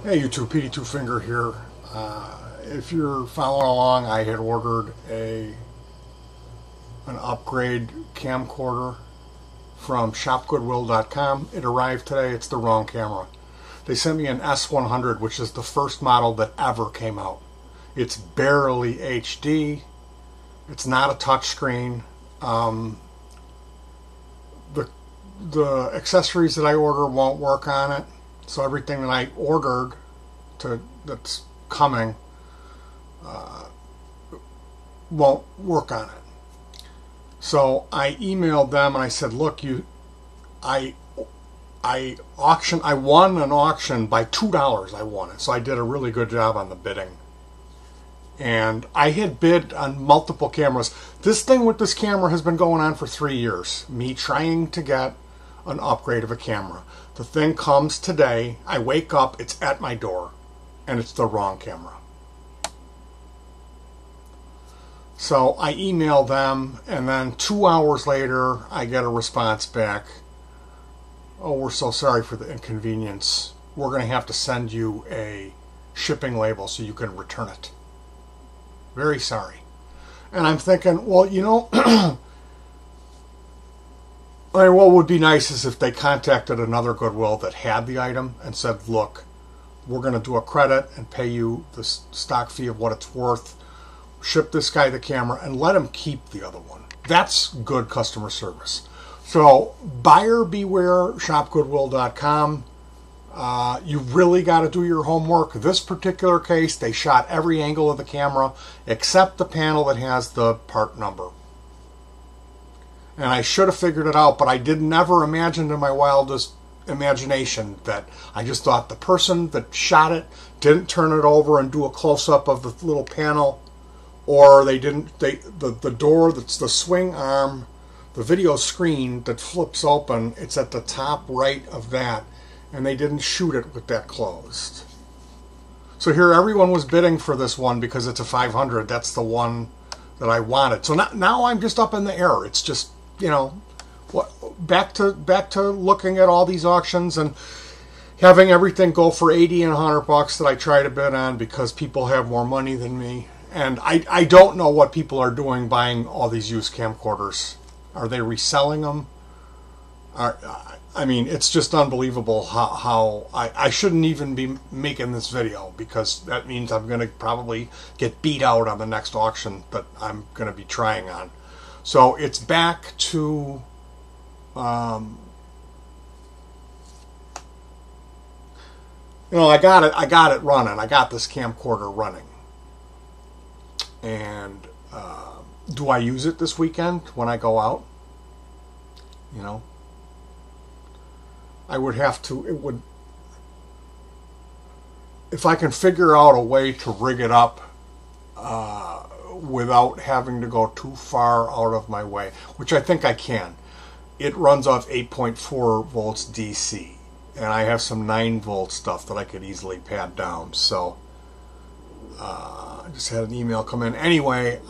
Hey YouTube, petey twofinger here. If you're following along, I had ordered an upgrade camcorder from shopgoodwill.com. It arrived today. It's the wrong camera. They sent me an S100, which is the first model that ever came out. It's barely HD. It's not a touchscreen. The accessories that I order won't work on it. So everything that I ordered that's coming won't work on it. So I emailed them and I said, look, I won an auction by $2. I won it. So I did a really good job on the bidding. And I had bid on multiple cameras. This thing with this camera has been going on for 3 years. Me trying to get an upgrade of a camera. The thing comes today. I wake up, it's at my door, and it's the wrong camera. So I email them, and then 2 hours later, I get a response back. Oh, we're so sorry for the inconvenience. We're going to have to send you a shipping label so you can return it. Very sorry. And I'm thinking, well, you know, what would be nice is if they contacted another Goodwill that had the item and said, look, we're going to do a credit and pay you the stock fee of what it's worth. Ship this guy the camera and let him keep the other one. That's good customer service. So buyer beware, shopgoodwill.com. You really got to do your homework. This particular case, they shot every angle of the camera except the panel that has the part number. And I should have figured it out, but I did never imagine in my wildest imagination that I just thought the person that shot it didn't turn it over and do a close-up of the little panel, or the door that's the swing arm, the video screen that flips open, it's at the top right of that, and they didn't shoot it with that closed. So here everyone was bidding for this one because it's a 500. That's the one that I wanted. So now I'm just up in the air. It's just, you know, back to looking at all these auctions and having everything go for 80 and 100 bucks that I try to bid on because people have more money than me. And I don't know what people are doing buying all these used camcorders. Are they reselling them? I mean, it's just unbelievable how I shouldn't even be making this video because that means I'm going to probably get beat out on the next auction that I'm going to be trying on. So it's back to you know, I got it running. I got this camcorder running. And do I use it this weekend when I go out? You know, I would have to, if I can figure out a way to rig it up without having to go too far out of my way, which I think I can. It runs off 8.4 volts DC, and I have some 9 volt stuff that I could easily pad down. So I just had an email come in. Anyway,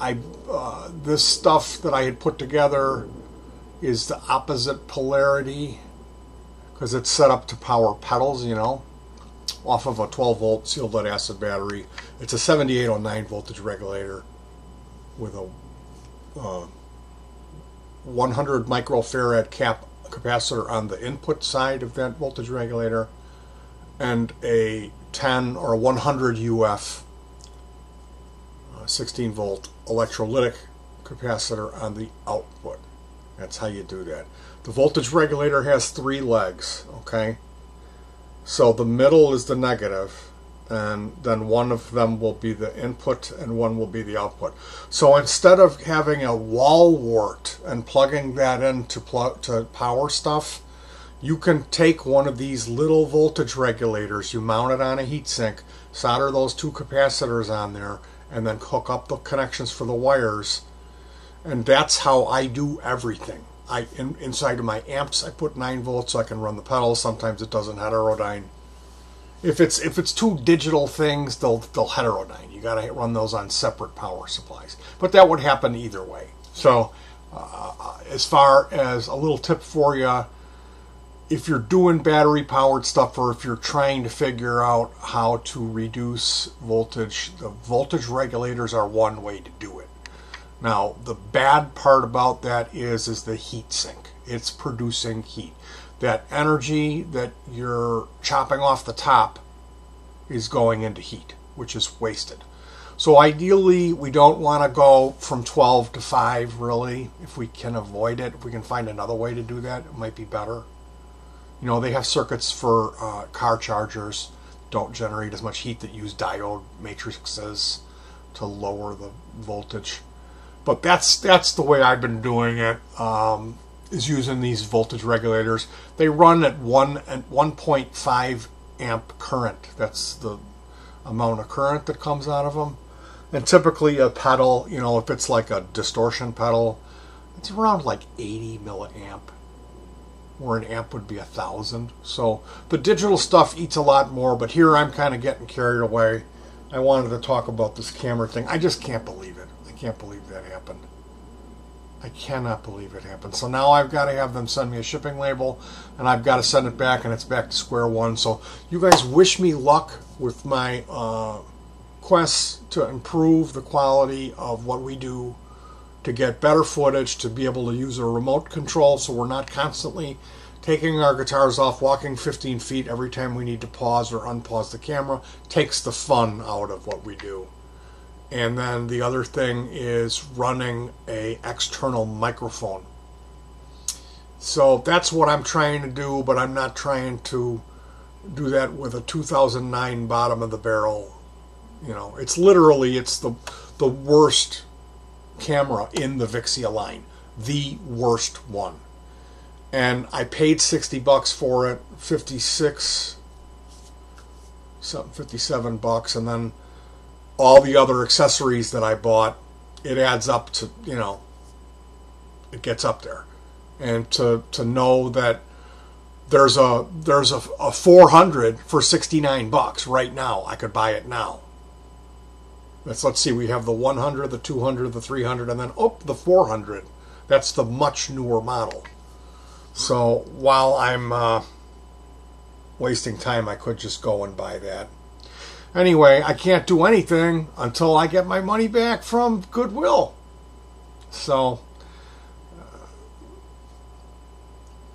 this stuff that I had put together is the opposite polarity because it's set up to power pedals, you know, off of a 12 volt sealed lead acid battery. It's a 7809 voltage regulator with a 100 microfarad capacitor on the input side of that voltage regulator and a 10 or 100 UF 16 volt electrolytic capacitor on the output. That's how you do that. The voltage regulator has 3 legs, okay? So the middle is the negative, and then one of them will be the input and one will be the output. So instead of having a wall wart and plugging that in to power stuff, you can take one of these little voltage regulators, you mount it on a heatsink, solder those 2 capacitors on there, and then hook up the connections for the wires. And that's how I do everything. Inside of my amps, I put 9 volts so I can run the pedals. Sometimes it doesn't heterodyne. If it's 2 digital things, they'll heterodyne. You got to run those on separate power supplies. But that would happen either way. So as far as a little tip for you, if you're doing battery powered stuff, or if you're trying to figure out how to reduce voltage, the voltage regulators are one way to do it. Now, the bad part about that is the heat sink. It's producing heat. That energy that you're chopping off the top is going into heat, which is wasted. So ideally, we don't want to go from 12 to 5, really. If we can avoid it, if we can find another way to do that, it might be better. You know, they have circuits for car chargers, don't generate as much heat, that use diode matrices to lower the voltage. But that's the way I've been doing it, is using these voltage regulators. They run at 1.5 amp current. That's the amount of current that comes out of them. And typically a pedal, you know, if it's like a distortion pedal, it's around like 80 milliamp, where an amp would be 1,000. So the digital stuff eats a lot more, but here I'm kind of getting carried away. I wanted to talk about this camera thing. I just can't believe it. I can't believe that happened. I cannot believe it happened. So now I've got to have them send me a shipping label, and I've got to send it back, and it's back to square one. So you guys wish me luck with my quests to improve the quality of what we do, to get better footage, to be able to use a remote control so we're not constantly taking our guitars off, walking 15 feet every time we need to pause or unpause the camera. Takes the fun out of what we do. And then the other thing is running an external microphone. So that's what I'm trying to do, but I'm not trying to do that with a 2009 bottom of the barrel. You know, it's literally, it's the worst camera in the Vixia line. The worst one. And I paid $60 for it, 56, something, 57 bucks, and then all the other accessories that I bought, it adds up to, you know, it gets up there. And to know that there's a 400 for 69 bucks right now. I could buy it now. Let's see, we have the 100, the 200, the 300, and then the 400. That's the much newer model. So while I'm wasting time, I could just go and buy that. Anyway, I can't do anything until I get my money back from Goodwill. So,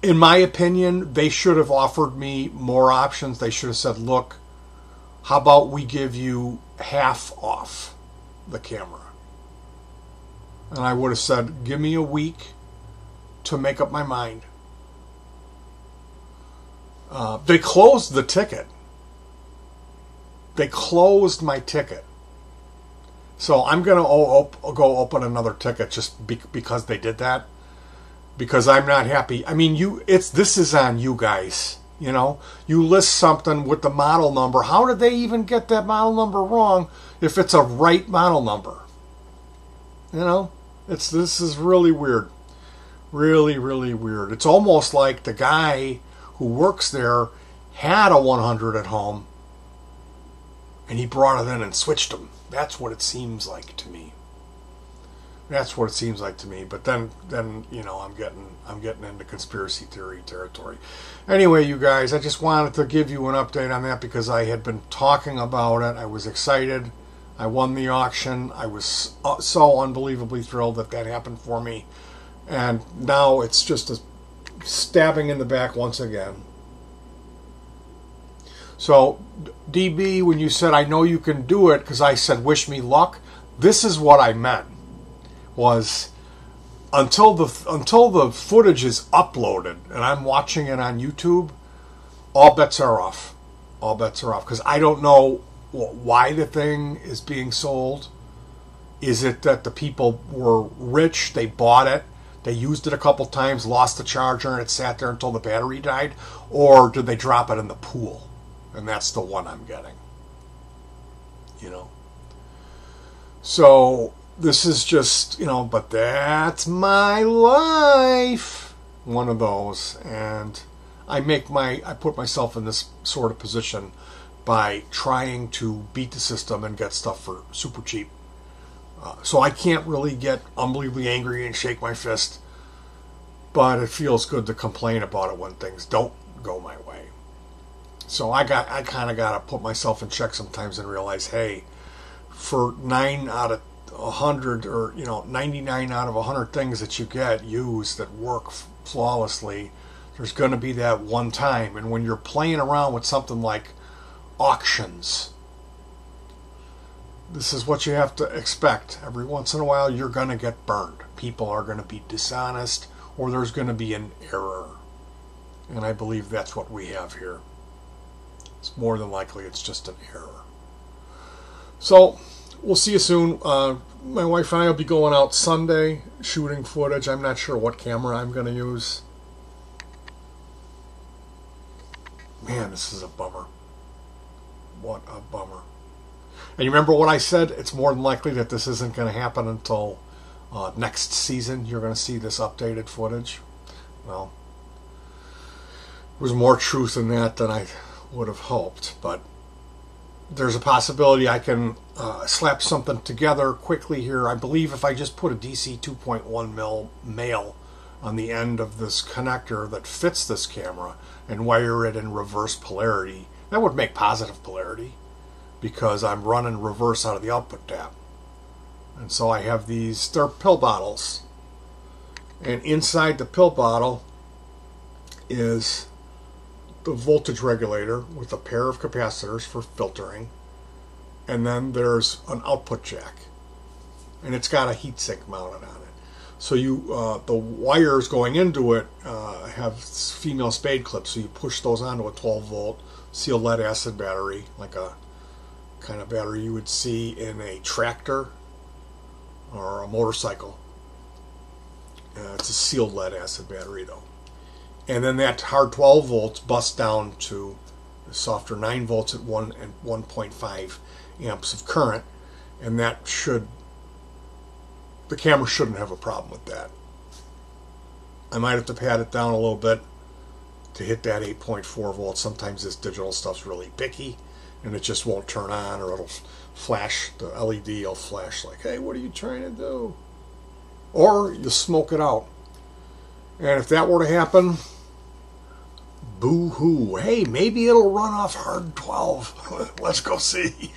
in my opinion, they should have offered me more options. They should have said, look, how about we give you half off the camera? And I would have said, give me a week to make up my mind. They closed the ticket. They closed my ticket. So I'm going to go open another ticket just because they did that. Because I'm not happy. I mean, this is on you guys. You know, you list something with the model number. How did they even get that model number wrong if it's a right model number? You know, this is really weird. Really, really weird. It's almost like the guy who works there had a 100 at home and he brought it in and switched them. That's what it seems like to me. That's what it seems like to me. But then you know, I'm getting into conspiracy theory territory. Anyway, you guys, I just wanted to give you an update on that because I had been talking about it. I was excited. I won the auction. I was so unbelievably thrilled that happened for me. And now it's just a stabbing in the back once again. So, DB, when you said, I know you can do it, because I said, wish me luck, this is what I meant. Was until the footage is uploaded and I'm watching it on YouTube, all bets are off. All bets are off. Because I don't know why the thing is being sold. Is it that the people were rich, they bought it, they used it a couple times, lost the charger, and it sat there until the battery died? Or did they drop it in the pool? And that's the one I'm getting. You know? So this is just, you know, but that's my life. One of those. And I put myself in this sort of position by trying to beat the system and get stuff for super cheap. So I can't really get unbelievably angry and shake my fist but it feels good to complain about it when things don't go my way. So I kind of got to put myself in check sometimes and realize, hey, for 9 out of 100, or 99 out of 100 things that you get used that work flawlessly, there's going to be that one time. And when you're playing around with something like auctions, this is what you have to expect. Every once in a while, you're going to get burned. People are going to be dishonest, or there's going to be an error. And I believe that's what we have here. It's more than likely it's just an error. So we'll see you soon. My wife and I will be going out Sunday shooting footage. I'm not sure what camera I'm going to use. Man, this is a bummer. What a bummer. And you remember what I said? It's more than likely that this isn't going to happen until next season. You're going to see this updated footage. Well, there was more truth in that than I would have hoped, but there's a possibility I can slap something together quickly here. I believe if I just put a DC 2.1 mil male on the end of this connector that fits this camera and wire it in reverse polarity, that would make positive polarity, because I'm running reverse out of the output tap. And so I have these, they're pill bottles, and inside the pill bottle is the voltage regulator with a pair of capacitors for filtering, and then there's an output jack, and it's got a heatsink mounted on it. So you the wires going into it have female spade clips, so you push those onto a 12 volt sealed lead acid battery, like a kind of battery you would see in a tractor or a motorcycle. It's a sealed lead acid battery though. And then that hard 12 volts busts down to the softer 9 volts at 1 and 1.5 amps of current, and that the camera shouldn't have a problem with that. I might have to pat it down a little bit to hit that 8.4 volts. Sometimes this digital stuff's really picky, and it just won't turn on, or it'll flash, the LED will flash like, hey, what are you trying to do? Or you smoke it out. And if that were to happen, boo-hoo. Hey, maybe it'll run off hard 12. Let's go see.